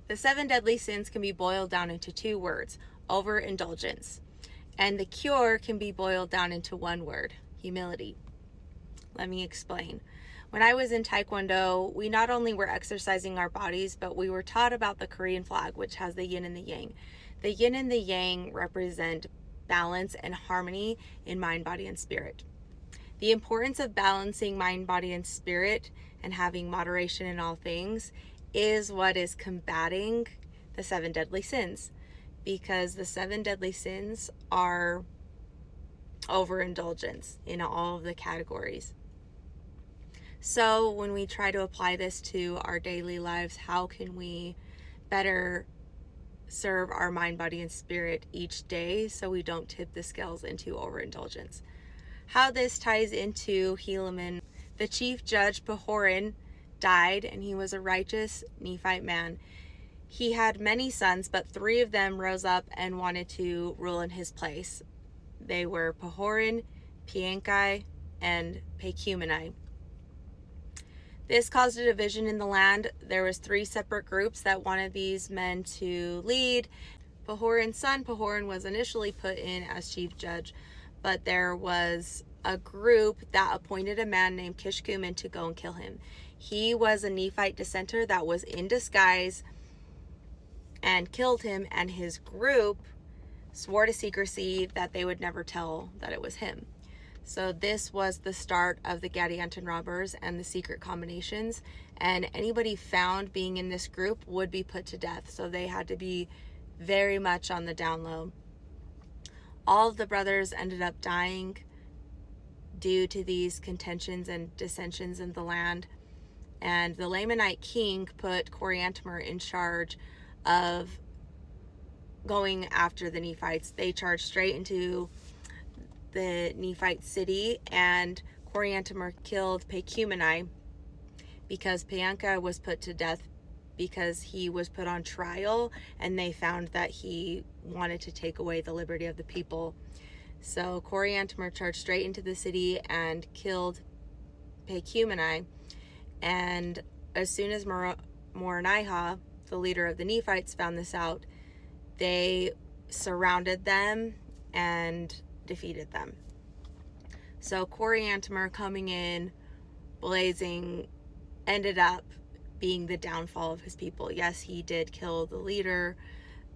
The seven deadly sins can be boiled down into two words: overindulgence. And the cure can be boiled down into one word: humility. Let me explain. When I was in Taekwondo, we not only were exercising our bodies, but we were taught about the Korean flag, which has the yin and the yang. The yin and the yang represent balance and harmony in mind, body, and spirit. The importance of balancing mind, body, and spirit and having moderation in all things is what is combating the seven deadly sins, because the seven deadly sins are overindulgence in all of the categories. So when we try to apply this to our daily lives, how can we better serve our mind, body, and spirit each day so we don't tip the scales into overindulgence? How this ties into Helaman: the chief judge Pahoran died, and he was a righteous Nephite man. He had many sons, but three of them rose up and wanted to rule in his place. They were Pahoran, Piankai, and Pecumeni. This caused a division in the land. There was three separate groups that wanted these men to lead. Pahoran's son Pahoran was initially put in as chief judge, but there was a group that appointed a man named Kishkumen to go and kill him. He was a Nephite dissenter that was in disguise and killed him, and his group swore to secrecy that they would never tell that it was him. So this was the start of the Gadianton robbers and the secret combinations, and anybody found being in this group would be put to death. So they had to be very much on the down low. All of the brothers ended up dying due to these contentions and dissensions in the land, and the Lamanite king put Coriantumr in charge of going after the Nephites. They charged straight into the Nephite city, and Coriantumr killed Pecumeni because Pianka was put to death because he was put on trial, and they found that he wanted to take away the liberty of the people. So Coriantumr charged straight into the city and killed Pecumeni, and as soon as Moronihah, the leader of the Nephites, found this out, they surrounded them and defeated them. So Coriantumr, coming in blazing, ended up being the downfall of his people. Yes, he did kill the leader,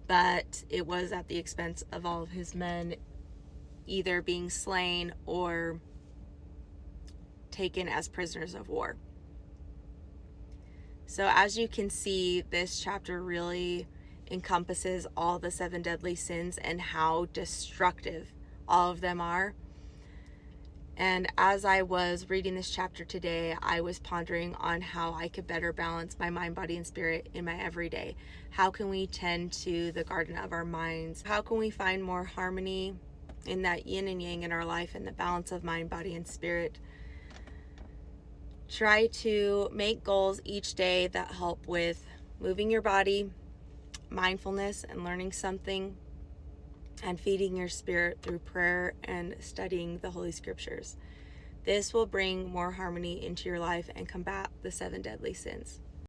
but it was at the expense of all of his men either being slain or taken as prisoners of war. So as you can see, this chapter really encompasses all the seven deadly sins and how destructive all of them are. And as I was reading this chapter today, I was pondering on how I could better balance my mind, body, and spirit in my everyday. How can we tend to the garden of our minds? How can we find more harmony in that yin and yang in our life and the balance of mind, body, and spirit? Try to make goals each day that help with moving your body, mindfulness and learning something, and feeding your spirit through prayer and studying the Holy Scriptures. This will bring more harmony into your life and combat the seven deadly sins.